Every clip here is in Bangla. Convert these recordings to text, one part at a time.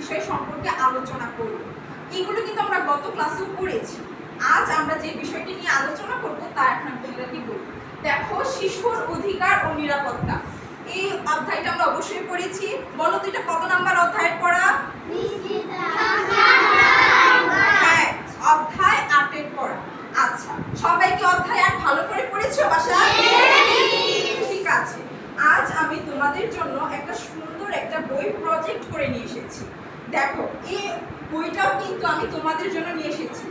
বিষয় সম্পর্কে আলোচনা করব। এগুলো কিন্তু আমরা গত ক্লাসেও পড়েছি। আজ আমরা যে বিষয়টি নিয়ে আলোচনা করব তা এখন তোমাদেরকে বলব। দেখো, শিশুর অধিকার ও নিরাপত্তা, এই অধ্যায়টা আমরা অবশ্যই পড়েছি। বলো তো এটা কত নাম্বার অধ্যায়ের পড়া? হ্যাঁ, অধ্যায় 8 এর পড়া। আচ্ছা, সবাই কি অধ্যায় 8 ভালো করে পড়েছো বাসায়? ঠিক আছে, আজ আমি তোমাদের জন্য একটা সুন্দর একটা বই প্রজেক্ট করে নিয়ে এসেছি। দেখো, এই বইটাও কিন্তু আমি তোমাদের জন্য নিয়ে এসেছি,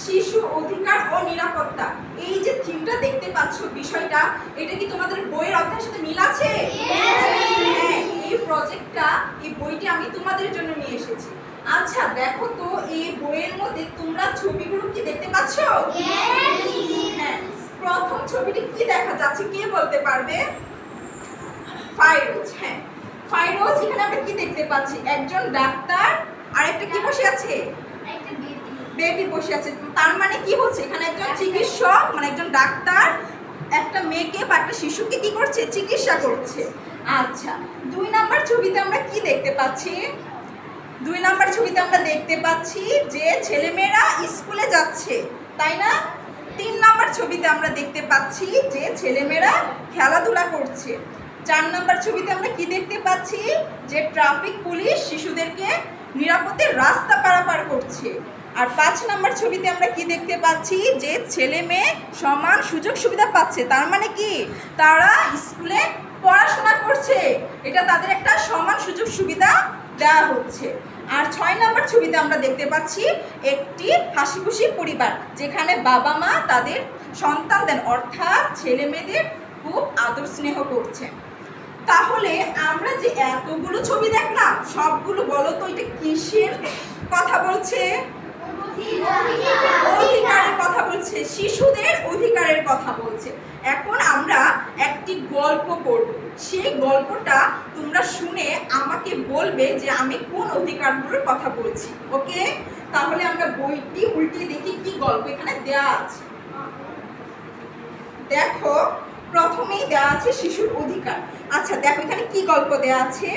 শিশু অধিকার ও নিরাপত্তা। এই যে থিমটা দেখতে পাচ্ছ, বিষয়টা, এটা কি তোমাদের বইয়ের অধ্যায়ের সাথে মিল আছে? হ্যাঁ, এই প্রজেক্টটা, এই বইটি আমি তোমাদের জন্য নিয়ে এসেছি। আচ্ছা দেখো তো, এই বইয়ের মধ্যে তোমরা ছবিগুলো কি দেখতে পাচ্ছ? হ্যাঁ, প্রথম ছবিটি কি দেখা যাচ্ছে কে বলতে পারবে? ফাইরোজ। হ্যাঁ, ফাইরোজ, এখানে আমরা কি দেখতে পাচ্ছি? একজন ডাক্তার আর একটা কি বসে আছে? বেবি বসে আছে। তার মানে কি হচ্ছে, এখানে একজন চিকিৎসক, মানে একজন ডাক্তার একটা মেয়েকে বা একটা শিশুকে কি করছে? চিকিৎসা করছে। আচ্ছা, 2 নাম্বার ছবিতে আমরা কি দেখতে পাচ্ছি? 2 নাম্বার ছবিতে আমরা দেখতে পাচ্ছি যে ছেলেমেয়েরা স্কুলে যাচ্ছে, তাই না? 3 নাম্বার ছবিতে আমরা দেখতে পাচ্ছি যে ছেলেমেয়েরা খেলাধুলা করছে। 4 নাম্বার ছবিতে আমরা কি দেখতে পাচ্ছি? যে ট্রাফিক পুলিশ শিশুদেরকে নিরাপদে রাস্তা পারাপার করছে। আর 5 নাম্বার ছবিতে আমরা কি দেখতে পাচ্ছি? যে ছেলে মেয়ে সমান সুযোগ সুবিধা পাচ্ছে। তার মানে কি? তারা স্কুলে পড়াশোনা করছে, এটা তাদের একটা সমান সুযোগ সুবিধা দেওয়া হচ্ছে। আর 6 নাম্বার ছবিতে আমরা দেখতে পাচ্ছি একটি হাসি খুশি পরিবার, যেখানে বাবা মা তাদের সন্তানদের অর্থাৎ ছেলে মেয়েদের খুব আদর স্নেহ করছে। তাহলে আমরা যে এতগুলো ছবি দেখলাম, সবগুলো বলো তো এটা কিসের কথা বলছে? অধিকারের কথা বলছে, শিশুদের অধিকারের কথা বলছে। এখন আমরা একটি গল্প পড়ব, সেই গল্পটা তোমরা শুনে আমাকে বলবে যে আমি কোন অধিকারগুলোর কথা বলছি। ওকে, তাহলে আমরা বইটি উল্টে দেখি কি গল্প এখানে দেয়া আছে। দেখো, প্রথমেই দেওয়া আছে শিশুর অধিকার। আচ্ছা দেখো, এখানে কি গল্প দেওয়া আছে?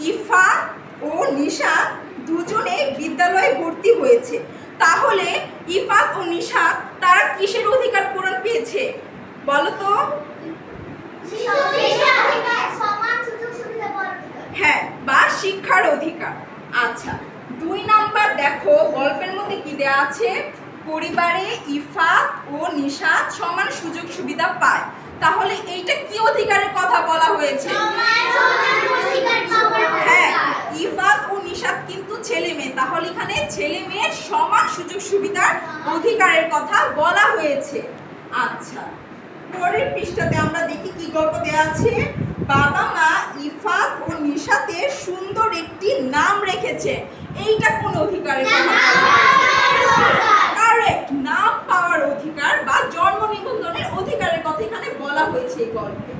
ইফা ও নিশাত দুজনে বিদ্যালয়ে ভর্তি হয়েছে। তাহলে ইফাত ও নিশাত তারা কিসের অধিকার পূরণ পেয়েছে বলো তো? হ্যাঁ, বা শিক্ষার অধিকার। আচ্ছা, 2 নাম্বার দেখো, গল্পের মধ্যে কি দেওয়া আছে? পরিবারে ইফাত ও নিশাত সমান সুযোগ সুবিধা পায়। তাহলে এইটা কি অধিকারের কথা বলা হয়েছে? হ্যাঁ, ইফাত ও নিশাত কিন্তু ছেলে মেয়ে, তাহলে এখানে ছেলে মেয়ের সমান সুযোগ সুবিধার অধিকারের কথা বলা হয়েছে। আচ্ছা, পরের পৃষ্ঠাতে আমরা দেখি কি গল্প দেওয়া আছে। বাবা মা ইফাত ও নিশাতের সুন্দর একটি নাম রেখেছে। এইটা কোন অধিকারের কথা? কারেক্ট, নাম পাওয়ার অধিকার বা জন্ম নিবন্ধনের অধিকারের কথা এখানে বলা হয়েছে এই গল্পে।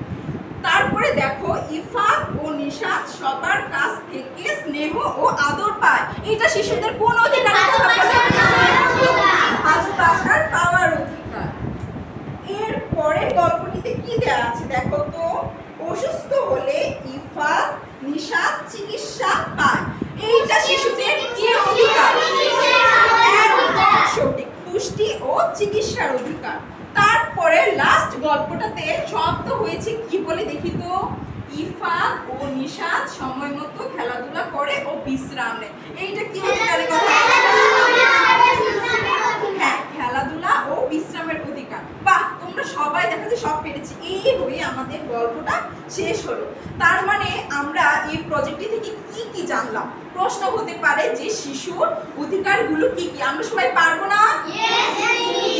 তারপরে দেখো, ইফাত ও নিশাত সবার কাছ থেকে স্নেহ ও আদর পায়। এটা শিশুদের কোন অধিকারের কথা বলা হয়েছে? ভালোবাসার পাওয়ার অধিকার। এর পরের গল্পটিতে কি দেওয়া আছে দেখো তো? অসুস্থ হলে ইফাত নিশাত চিকিৎসা পায়। এইটা শিশুদের কি অধিকার? একদম সঠিক, পুষ্টি ও চিকিৎসার অধিকার। তারপরে লাস্ট গল্পটাতে শব্দ হয়েছে কি বলে দেখি তো? ইফাত ও নিশাত সময় মতো খেলাধুলা করে ও বিশ্রাম নেয়। এইটা কি অধিকারের কথা? হ্যাঁ, খেলাধুলা ও বিশ্রামের অধিকার। বাহ, তোমরা সবাই দেখা যায় সব পেরেছি। এই হয়ে আমাদের গল্পটা শেষ হলো। তার মানে আমরা এই প্রজেক্টটি থেকে কি কি জানলাম? প্রশ্ন হতে পারে যে শিশুর অধিকারগুলো কি কি? আমরা সবাই পারবো না?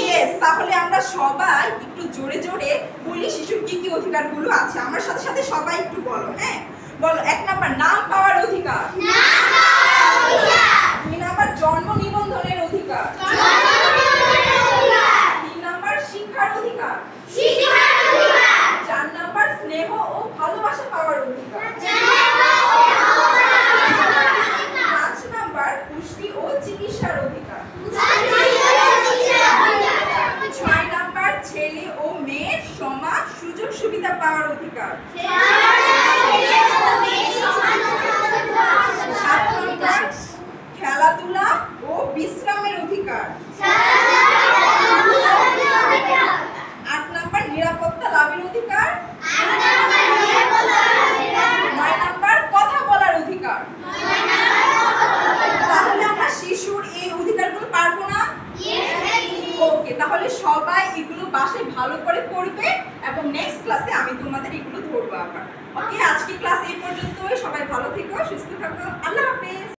ইয়েস, তাহলে আমরা সবাই একটু জোরে জোরে বলি শিশুর কি কি অধিকারগুলো আছে। আমার সাথে সাথে সবাই একটু বলো। হ্যাঁ, বলো। 1 নাম্বার নাম পাওয়ার অধিকার। 2 নাম্বার জন্ম নিবন্ধনের অধিকার। 3 নাম্বার শিক্ষার অধিকার। 4 নাম্বার স্নেহ ও ভালোবাসা পাওয়ার অধিকার। 5 নাম্বার পুষ্টি ও চিকিৎসার অধিকার। 6 নাম্বার ছেলে ও মেয়ের সমান সুযোগ সুবিধা পাওয়ার অধিকার। 7 নাম্বার খেলাধুলা ও বিশ্রামের অধিকার। 8 নাম্বার নিরাপত্তা লাভের অধিকার। 9 নাম্বার কথা বলার অধিকার। তাহলে আমরা শিশুর এই অধিকারগুলো পারবো না? ওকে, তাহলে সবাই এগুলো বাসায় ভালো করে পড়বে এবং নেক্সট ক্লাসে আমি তোমাদের এগুলো ধরবো আবার। ওকে, আজকে ক্লাস এই পর্যন্তই। সবাই ভালো থেকো, সুস্থ থাকো। আল্লাহ হাফেজ।